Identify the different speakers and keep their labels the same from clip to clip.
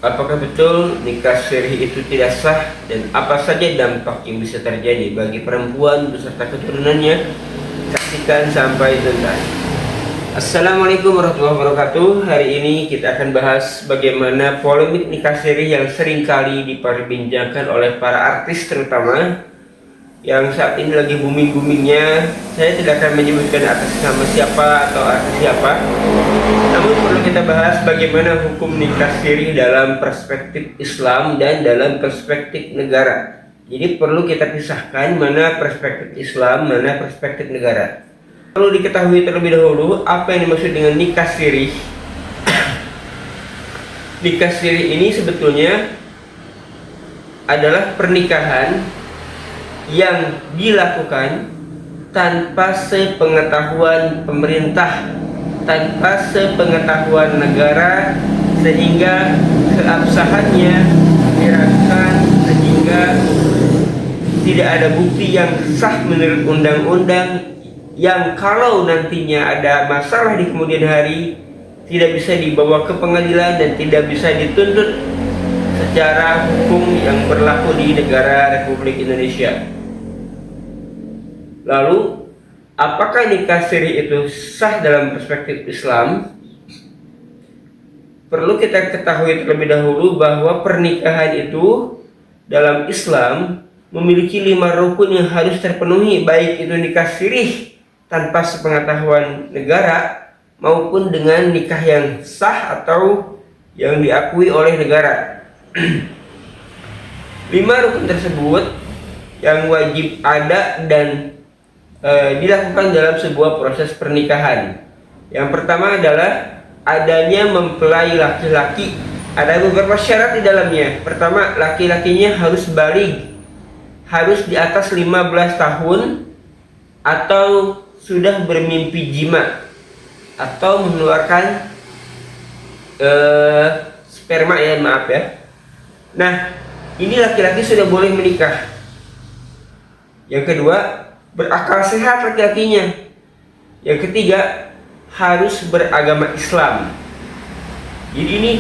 Speaker 1: Apakah betul nikah siri itu tidak sah dan apa saja dampak yang bisa terjadi bagi perempuan beserta keturunannya? Saksikan sampai tuntas. Assalamualaikum warahmatullahi wabarakatuh. Hari ini kita akan bahas bagaimana polemik nikah siri yang seringkali diperbincangkan oleh para artis terutama yang saat ini lagi booming-boomingnya. Saya tidak akan menyebutkan atas nama siapa atau artis siapa, namun perlu kita bahas bagaimana hukum nikah siri dalam perspektif Islam dan dalam perspektif negara. Jadi perlu kita pisahkan mana perspektif Islam, mana perspektif negara. Perlu diketahui terlebih dahulu apa yang dimaksud dengan nikah siri. Nikah siri ini sebetulnya adalah pernikahan yang dilakukan tanpa sepengetahuan pemerintah, tanpa sepengetahuan negara, sehingga keabsahannya diragukan, sehingga tidak ada bukti yang sah menurut undang-undang, yang kalau nantinya ada masalah di kemudian hari tidak bisa dibawa ke pengadilan dan tidak bisa dituntut secara hukum yang berlaku di negara Republik Indonesia. Lalu, apakah nikah siri itu sah dalam perspektif Islam? Perlu kita ketahui terlebih dahulu bahwa pernikahan itu dalam Islam memiliki 5 rukun yang harus terpenuhi, baik itu nikah siri tanpa sepengetahuan negara maupun dengan nikah yang sah atau yang diakui oleh negara. 5 rukun tersebut yang wajib ada dan dilakukan dalam sebuah proses pernikahan. Yang pertama adalah adanya mempelai laki-laki. Ada beberapa syarat di dalamnya. Pertama, laki-lakinya harus baligh, harus di atas 15 tahun atau sudah bermimpi jima atau mengeluarkan sperma, ya maaf ya. Nah, ini laki-laki sudah boleh menikah. Yang kedua, berakal sehat laki-lakinya. Yang ketiga, harus beragama Islam. Jadi ini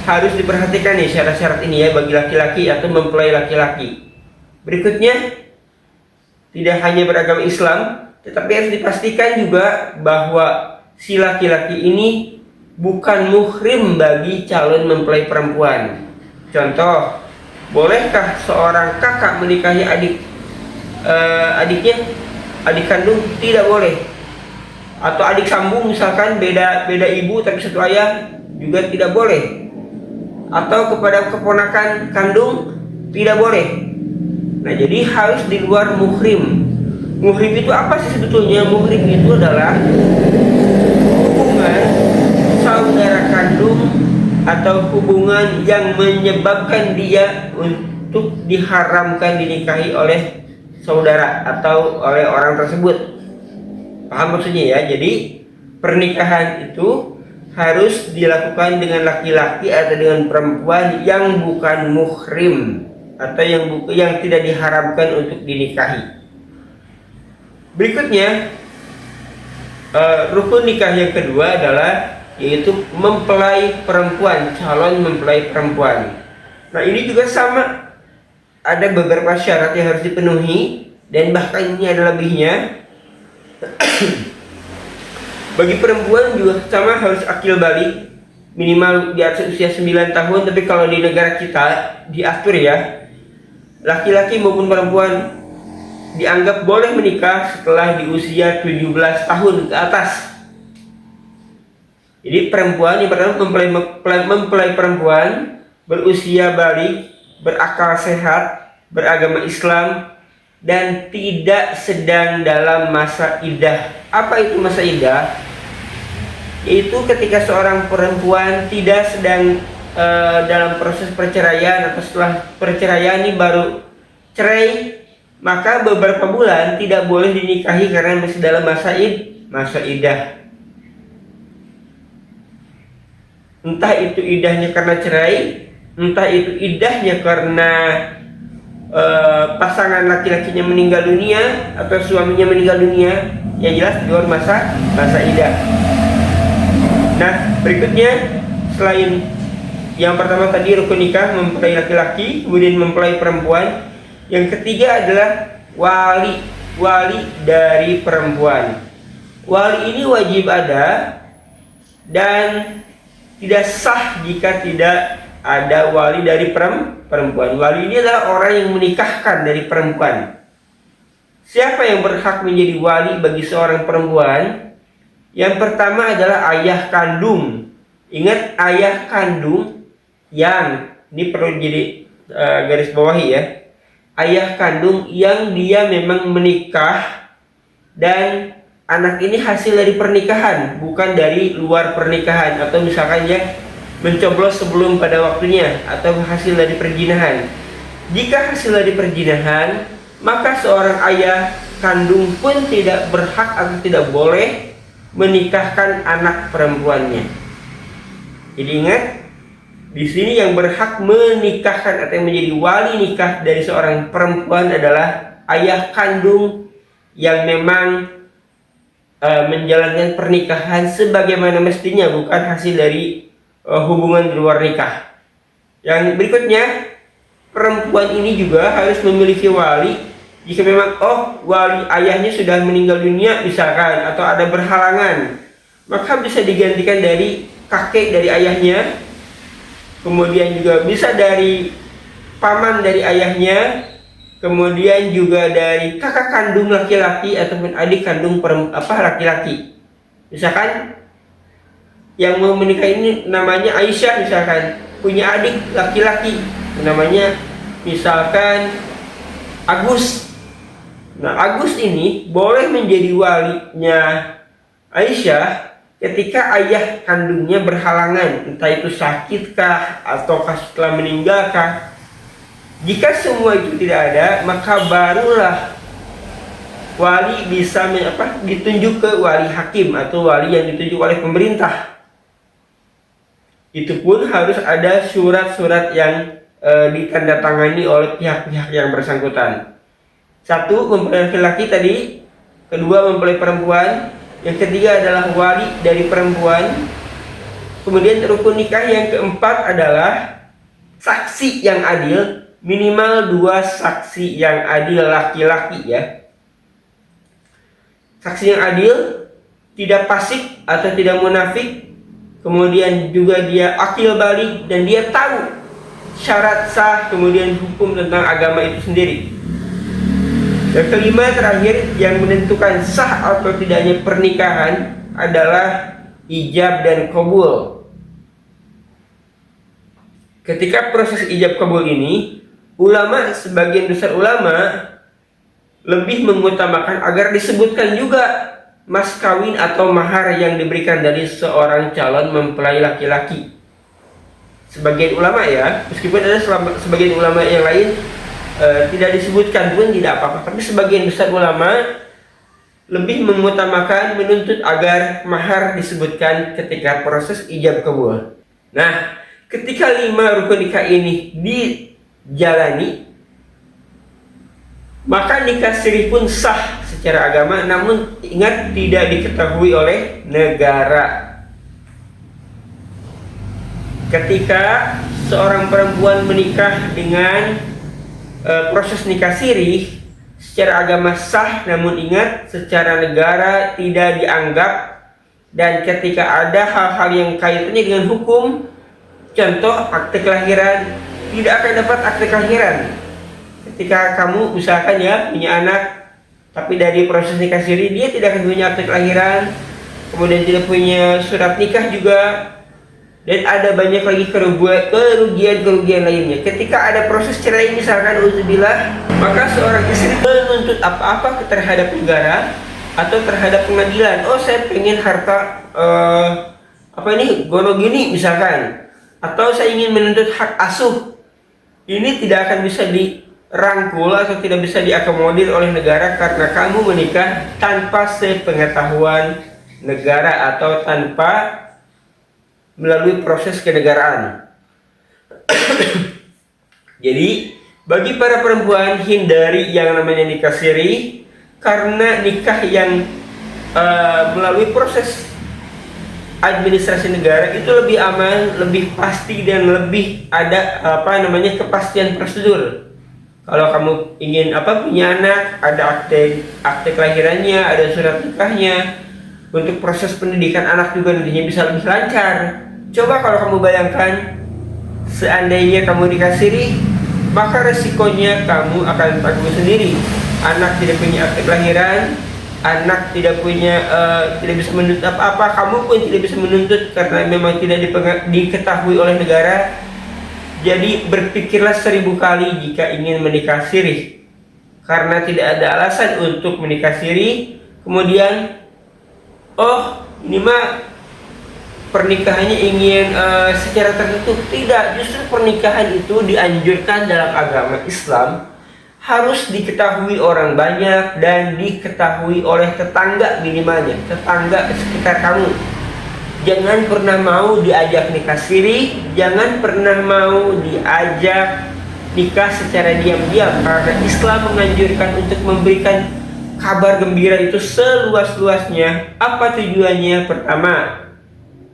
Speaker 1: harus diperhatikan nih syarat-syarat ini ya bagi laki-laki atau mempelai laki-laki. Berikutnya, tidak hanya beragama Islam, tetapi harus dipastikan juga bahwa si laki-laki ini bukan muhrim bagi calon mempelai perempuan. Contoh, bolehkah seorang kakak menikahi adiknya? Adik kandung? Tidak boleh. Atau adik sambung misalkan beda ibu tapi satu ayah, juga tidak boleh. Atau kepada keponakan kandung tidak boleh. Nah, jadi harus di luar muhrim. Muhrim itu apa sih sebetulnya? Muhrim itu adalah hubungan saudara kandung atau hubungan yang menyebabkan dia untuk diharamkan dinikahi oleh saudara atau oleh orang tersebut. Paham maksudnya ya? Jadi pernikahan itu harus dilakukan dengan laki-laki atau dengan perempuan yang bukan muhrim atau yang tidak diharamkan untuk dinikahi. Berikutnya, rukun nikah yang kedua adalah yaitu mempelai perempuan, calon mempelai perempuan. Nah, ini juga sama. Ada beberapa syarat yang harus dipenuhi dan bahkan ini ada lebihnya. Bagi perempuan juga sama, harus akil balik, minimal di atas usia 9 tahun. Tapi kalau di negara kita diatur ya, laki-laki maupun perempuan dianggap boleh menikah setelah di usia 17 tahun ke atas. Jadi perempuan yang pertama mempelai perempuan berusia balik, berakal sehat, beragama Islam, dan tidak sedang dalam masa iddah. Apa itu masa iddah? Yaitu ketika seorang perempuan tidak sedang dalam proses perceraian atau setelah perceraian ini baru cerai, maka beberapa bulan tidak boleh dinikahi karena masih dalam masa iddah. Entah itu iddahnya karena cerai, entah itu iddahnya karena pasangan laki-lakinya meninggal dunia atau suaminya meninggal dunia, yang jelas di luar masa iddah. Nah, berikutnya selain Yang pertama tadi rukun nikah mempelai laki-laki, kemudian mempelai perempuan. Yang ketiga adalah wali dari perempuan. Wali ini wajib ada dan tidak sah jika tidak ada wali dari perempuan. Wali ini adalah orang yang menikahkan dari perempuan. Siapa yang berhak menjadi wali bagi seorang perempuan? Yang pertama adalah ayah kandung. Ingat, ayah kandung yang ini perlu jadi garis bawahi ya. Ayah kandung yang dia memang menikah dan anak ini hasil dari pernikahan, bukan dari luar pernikahan, atau misalkan dia mencoblos sebelum pada waktunya, atau hasil dari perjinahan. Jika hasil dari perjinahan, maka seorang ayah kandung pun tidak berhak atau tidak boleh menikahkan anak perempuannya. Jadi ingat, di sini yang berhak menikahkan atau menjadi wali nikah dari seorang perempuan adalah ayah kandung yang memang menjalankan pernikahan sebagaimana mestinya, bukan hasil dari hubungan di luar nikah. Yang berikutnya, perempuan ini juga harus memiliki wali jika memang wali ayahnya sudah meninggal dunia misalkan, atau ada berhalangan, maka bisa digantikan dari kakek dari ayahnya, kemudian juga bisa dari paman dari ayahnya, kemudian juga dari kakak kandung laki-laki ataupun adik kandung laki-laki. Misalkan yang mau menikah ini namanya Aisyah, misalkan punya adik laki-laki namanya misalkan Agus. Nah, Agus ini boleh menjadi walinya Aisyah ketika ayah kandungnya berhalangan, entah itu sakitkah ataukah setelah meninggalkah. Jika semua itu tidak ada, maka barulah wali bisa ditunjuk ke wali hakim atau wali yang ditunjuk oleh pemerintah. Itu pun harus ada surat-surat yang ditandatangani oleh pihak-pihak yang bersangkutan. Satu, mempelai laki-laki tadi. Kedua, mempelai perempuan. Yang ketiga adalah wali dari perempuan. Kemudian rukun nikah yang keempat adalah saksi yang adil. Minimal 2 saksi yang adil laki-laki ya. Saksi yang adil, tidak fasik atau tidak munafik. Kemudian juga dia akil balik dan dia tahu syarat sah, kemudian hukum tentang agama itu sendiri. Yang kelima terakhir yang menentukan sah atau tidaknya pernikahan adalah ijab dan qabul. Ketika proses ijab qabul ini, sebagian besar ulama lebih mengutamakan agar disebutkan juga mas kawin atau mahar yang diberikan dari seorang calon mempelai laki-laki. Sebagian ulama ya, meskipun ada sebagian ulama yang lain tidak disebutkan pun tidak apa-apa, tapi sebagian besar ulama lebih mengutamakan menuntut agar mahar disebutkan ketika proses ijab qabul. Nah, ketika 5 rukun nikah ini dijalani, maka nikah siri pun sah secara agama, namun ingat tidak diketahui oleh negara. Ketika seorang perempuan menikah dengan proses nikah siri secara agama sah, namun ingat secara negara tidak dianggap. Dan ketika ada hal-hal yang kaitannya dengan hukum, contoh akte kelahiran, tidak akan dapat akte kelahiran. Ketika kamu misalkan ya punya anak, tapi dari proses nikah siri dia tidak akan punya akte kelahiran, kemudian tidak punya surat nikah juga, dan ada banyak lagi kerugian lainnya. Ketika ada proses cerai misalkan uzubillah, maka seorang istri menuntut apa-apa terhadap negara atau terhadap pengadilan. Saya pengen harta gono gini misalkan, atau saya ingin menuntut hak asuh. Ini tidak akan bisa dirangkul atau tidak bisa diakomodir oleh negara karena kamu menikah tanpa sepengetahuan negara atau tanpa melalui proses kenegaraan. Jadi bagi para perempuan, hindari yang namanya nikah siri, karena nikah yang melalui proses administrasi negara itu lebih aman, lebih pasti, dan lebih ada kepastian prosedur. Kalau kamu ingin punya anak, ada akte kelahirannya, ada surat nikahnya. Untuk proses pendidikan anak juga nantinya bisa lebih lancar. Coba kalau kamu bayangkan, seandainya kamu nikah siri, maka resikonya kamu akan tanggung sendiri. Anak tidak punya akte kelahiran, anak tidak bisa menuntut apa-apa, kamu pun tidak bisa menuntut karena memang tidak diketahui oleh negara. Jadi berpikirlah 1000 kali jika ingin menikah siri, karena tidak ada alasan untuk menikah siri kemudian ini mah pernikahannya ingin secara tertutup. Tidak, justru pernikahan itu dianjurkan dalam agama Islam harus diketahui orang banyak dan diketahui oleh tetangga, minimalnya tetangga sekitar kamu. Jangan pernah mau diajak nikah siri, jangan pernah mau diajak nikah secara diam-diam, karena Islam menganjurkan untuk memberikan kabar gembira itu seluas-luasnya. Apa tujuannya? Pertama,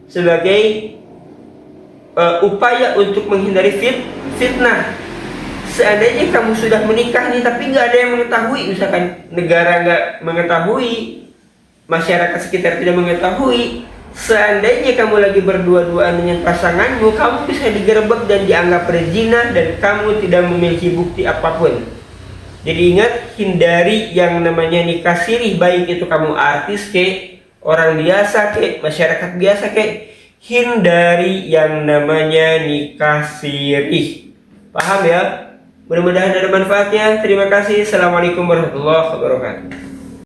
Speaker 1: sebagai upaya untuk menghindari fitnah. Seandainya kamu sudah menikah nih tapi nggak ada yang mengetahui, misalkan negara nggak mengetahui, masyarakat sekitar tidak mengetahui, seandainya kamu lagi berdua-duaan dengan pasanganmu, kamu bisa digerebek dan dianggap berzina dan kamu tidak memiliki bukti apapun. Jadi ingat, hindari yang namanya nikah siri, baik itu kamu artis kek, orang biasa kek, masyarakat biasa kek, hindari yang namanya nikah siri. Paham ya? Mudah-mudahan ada manfaatnya. Terima kasih. Assalamualaikum warahmatullahi wabarakatuh.